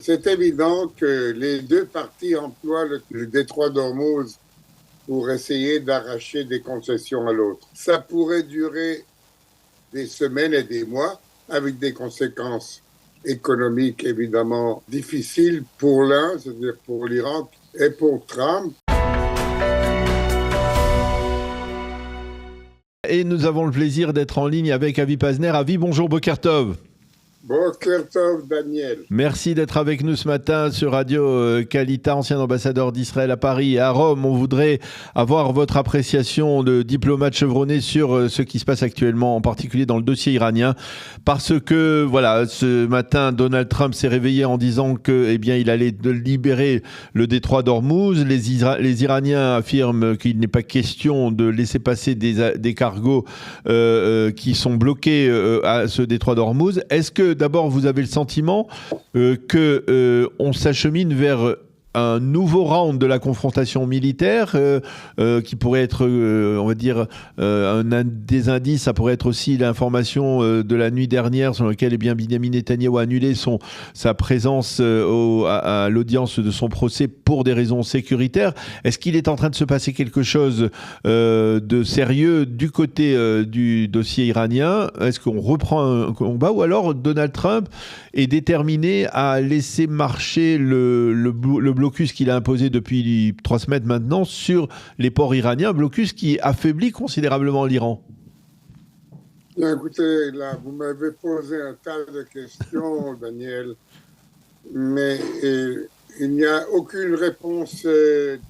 C'est évident que les deux parties emploient le détroit d'Ormuz pour essayer d'arracher des concessions à l'autre. Ça pourrait durer des semaines et des mois, avec des conséquences économiques évidemment difficiles pour l'un, c'est-à-dire pour l'Iran, et pour Trump. Et nous avons le plaisir d'être en ligne avec Avi Pazner. Avi, bonjour, Boker Tov. Boker Tov, Daniel. Merci d'être avec nous ce matin sur Radio Kalita, ancien ambassadeur d'Israël à Paris et à Rome. On voudrait avoir votre appréciation de diplomate chevronné sur ce qui se passe actuellement, en particulier dans le dossier iranien, parce que voilà, ce matin, Donald Trump s'est réveillé en disant que, eh bien, il allait libérer le détroit d'Ormuz. Les Iraniens affirment qu'il n'est pas question de laisser passer des cargos qui sont bloqués à ce détroit d'Ormuz. Est-ce que d'abord, vous avez le sentiment qu'on s'achemine vers un nouveau round de la confrontation militaire qui pourrait être, on va dire, un des indices, ça pourrait être aussi l'information de la nuit dernière sur laquelle Benjamin Netanyahou a annulé sa présence à l'audience de son procès pour des raisons sécuritaires. Est-ce qu'il est en train de se passer quelque chose de sérieux du côté du dossier iranien? Est-ce qu'on reprend un combat ou alors Donald Trump est déterminé à laisser marcher le blocus qu'il a imposé depuis 3 semaines maintenant sur les ports iraniens, blocus qui affaiblit considérablement l'Iran? Bien, écoutez, là, vous m'avez posé un tas de questions, Daniel, mais il n'y a aucune réponse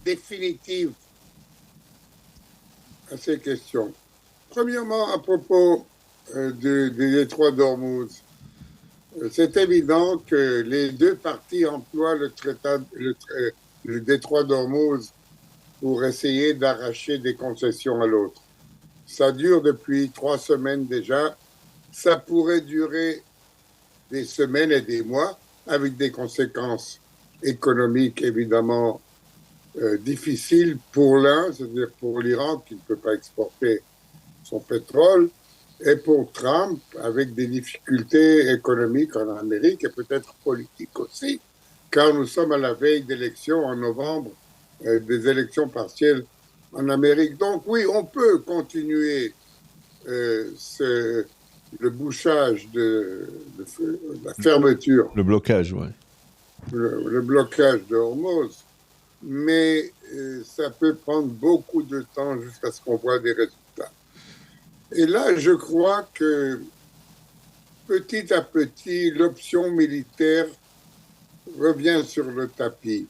définitive à ces questions. Premièrement, à propos du détroit d'Ormuz, c'est évident que les deux parties emploient le détroit d'Ormuz pour essayer d'arracher des concessions à l'autre. Ça dure depuis 3 semaines déjà. Ça pourrait durer des semaines et des mois, avec des conséquences économiques évidemment difficiles pour l'un, c'est-à-dire pour l'Iran qui ne peut pas exporter son pétrole, et pour Trump, avec des difficultés économiques en Amérique et peut-être politiques aussi, car nous sommes à la veille d'élections en novembre, des élections partielles en Amérique. Donc oui, on peut continuer le bouchage de la fermeture. Le blocage, oui. Le blocage de Hormuz, mais ça peut prendre beaucoup de temps jusqu'à ce qu'on voit des résultats. Et là, je crois que petit à petit, l'option militaire revient sur le tapis.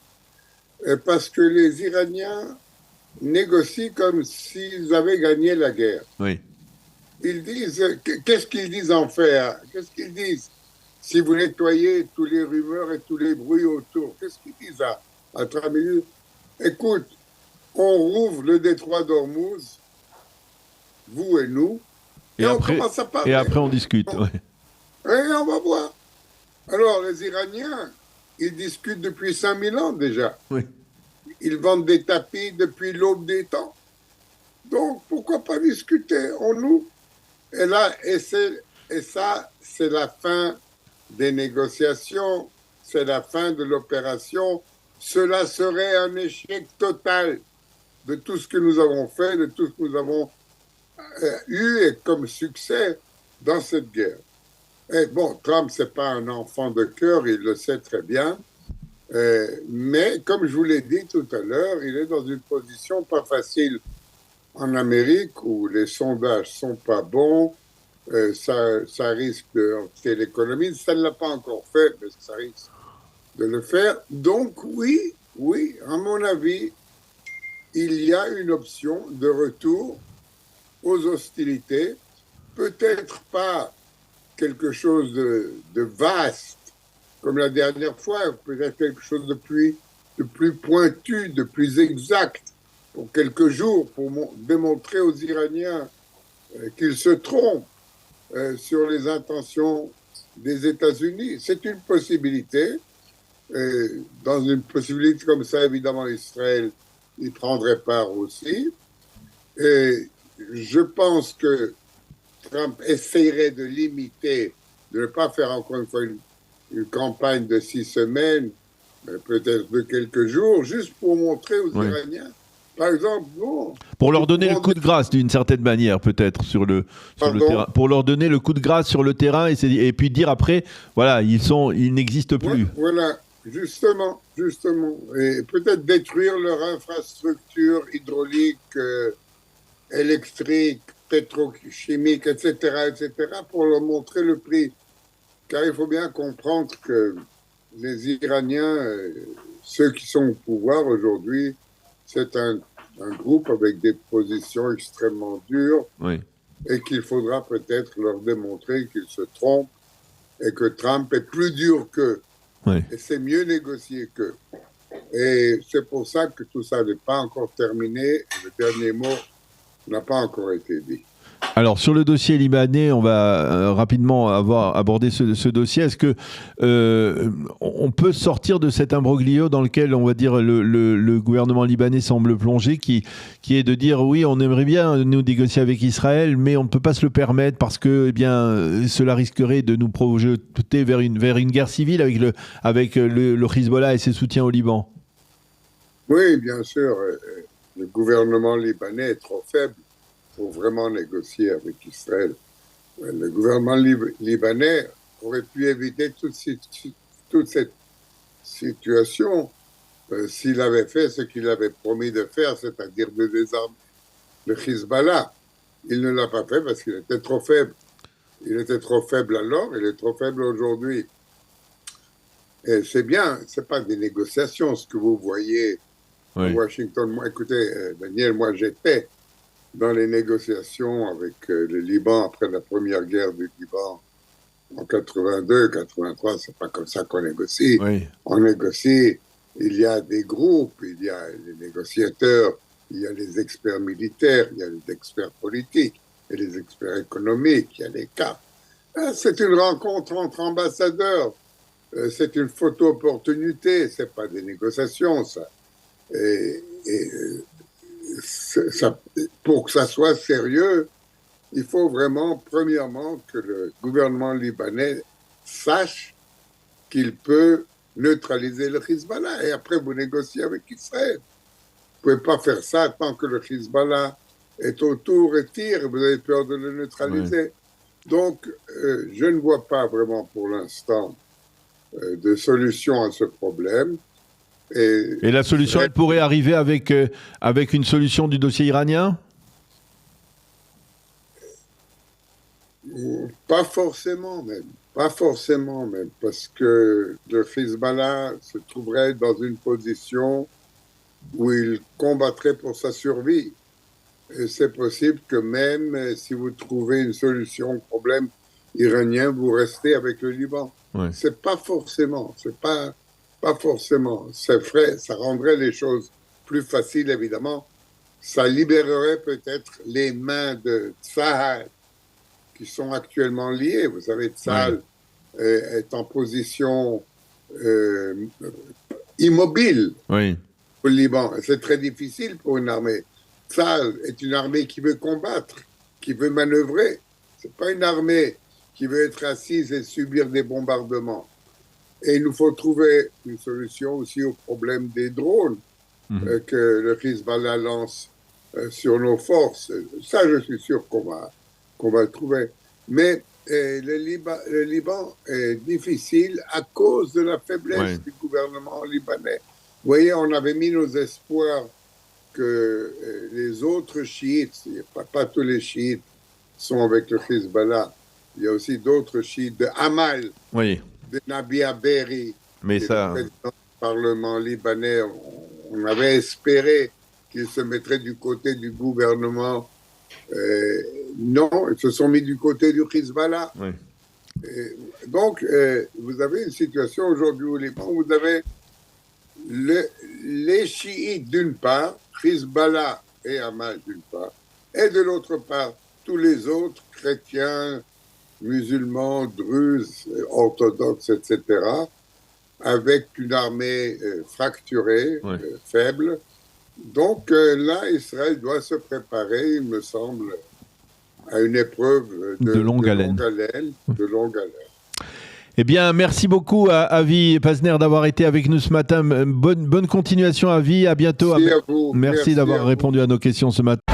Parce que les Iraniens négocient comme s'ils avaient gagné la guerre. Oui. Ils disent, qu'est-ce qu'ils disent en fait? Qu'est-ce qu'ils disent si vous nettoyez tous les rumeurs et tous les bruits autour? Qu'est-ce qu'ils disent à travers? Écoute, on rouvre le détroit d'Ormuz, vous et nous, et on commence à parler. Et après, on discute. Ouais. Et on va voir. Alors, les Iraniens, ils discutent depuis 5000 ans déjà. Oui. Ils vendent des tapis depuis l'aube des temps. Donc, pourquoi pas discuter en nous? Et là, et ça, c'est la fin des négociations, c'est la fin de l'opération. Cela serait un échec total de tout ce que nous avons fait, de tout ce que nous avons eu comme succès dans cette guerre. Et bon, Trump, c'est pas un enfant de cœur, il le sait très bien, mais comme je vous l'ai dit tout à l'heure, il est dans une position pas facile en Amérique où les sondages sont pas bons, ça risque de heurter l'économie, ça ne l'a pas encore fait, mais ça risque de le faire. Donc oui, à mon avis, il y a une option de retour aux hostilités, peut-être pas quelque chose de vaste comme la dernière fois, peut-être quelque chose de plus pointu, de plus exact pour quelques jours, pour démontrer aux Iraniens qu'ils se trompent sur les intentions des États-Unis. C'est une possibilité. Dans une possibilité comme ça, évidemment, Israël y prendrait part aussi. Et je pense que Trump essayerait de limiter, de ne pas faire encore une fois une campagne de 6 semaines, peut-être de quelques jours, juste pour montrer aux Iraniens, par exemple, bon... Pour leur donner le coup de grâce d'une certaine manière, peut-être, sur le terrain. Pour leur donner le coup de grâce sur le terrain et puis dire après, voilà, ils n'existent plus. Voilà, justement. Et peut-être détruire leur infrastructure hydraulique, électrique, pétrochimique, etc., pour leur montrer le prix. Car il faut bien comprendre que les Iraniens, ceux qui sont au pouvoir aujourd'hui, c'est un groupe avec des positions extrêmement dures et qu'il faudra peut-être leur démontrer qu'ils se trompent et que Trump est plus dur qu'eux. Et c'est mieux négocier qu'eux. Et c'est pour ça que tout ça n'est pas encore terminé. Le dernier mot n'a pas encore été dit. Alors, sur le dossier libanais, on va rapidement aborder ce dossier. Est-ce que on peut sortir de cet imbroglio dans lequel, on va dire, le gouvernement libanais semble plonger, qui est de dire, oui, on aimerait bien nous négocier avec Israël, mais on ne peut pas se le permettre parce que, eh bien, cela risquerait de nous projeter vers une guerre civile avec le Hezbollah et ses soutiens au Liban? Oui, bien sûr. Le gouvernement libanais est trop faible pour vraiment négocier avec Israël. Le gouvernement libanais aurait pu éviter toute cette situation s'il avait fait ce qu'il avait promis de faire, c'est-à-dire de désarmer le Hezbollah. Il ne l'a pas fait parce qu'il était trop faible. Il était trop faible alors, il est trop faible aujourd'hui. Et c'est bien, ce n'est pas des négociations, ce que vous voyez à Washington. Moi, écoutez, Daniel, moi j'étais dans les négociations avec le Liban après la première guerre du Liban en 82, 83, c'est pas comme ça qu'on négocie. On négocie, il y a des groupes, il y a les négociateurs, il y a les experts militaires, il y a les experts politiques, il y a les experts économiques, il y a les CAP. C'est une rencontre entre ambassadeurs, c'est une photo-opportunité, c'est pas des négociations, ça. Pour que ça soit sérieux, il faut vraiment, premièrement, que le gouvernement libanais sache qu'il peut neutraliser le Hezbollah. Et après, vous négociez avec Israël. Vous ne pouvez pas faire ça tant que le Hezbollah est autour et tire. Vous avez peur de le neutraliser. Donc, je ne vois pas vraiment pour l'instant de solution à ce problème. Et la solution, elle pourrait arriver avec une solution du dossier iranien ? Pas forcément même. Pas forcément même. Parce que le Hezbollah se trouverait dans une position où il combattrait pour sa survie. Et c'est possible que même si vous trouvez une solution au problème iranien, vous restez avec le Liban. C'est pas forcément. Pas forcément. C'est vrai, ça rendrait les choses plus faciles, évidemment. Ça libérerait peut-être les mains de Tsahal, qui sont actuellement liées. Vous savez, Tsahal est en position immobile au Liban. C'est très difficile pour une armée. Tsahal est une armée qui veut combattre, qui veut manœuvrer. C'est pas une armée qui veut être assise et subir des bombardements. Et il nous faut trouver une solution aussi au problème des drones que le Hezbollah lance sur nos forces. Ça, je suis sûr qu'on va le trouver. Mais le Liban est difficile à cause de la faiblesse du gouvernement libanais. Vous voyez, on avait mis nos espoirs que les autres chiites, pas tous les chiites sont avec le Hezbollah, il y a aussi d'autres chiites de Hamal, de Nabih Berri, le président du Parlement libanais. On avait espéré qu'ils se mettraient du côté du gouvernement. Non, ils se sont mis du côté du Hezbollah. Donc, vous avez une situation aujourd'hui au Liban où vous avez les chiites d'une part, Hezbollah et Hamas d'une part, et de l'autre part, tous les autres chrétiens, musulmans, druzes, orthodoxes, etc., avec une armée fracturée, faible. Donc là, Israël doit se préparer, il me semble, à une épreuve de longue haleine. Eh bien, merci beaucoup à Avi Pazner d'avoir été avec nous ce matin. Bonne continuation, Avi. À bientôt. Merci à vous. Merci d'avoir répondu à nos questions ce matin.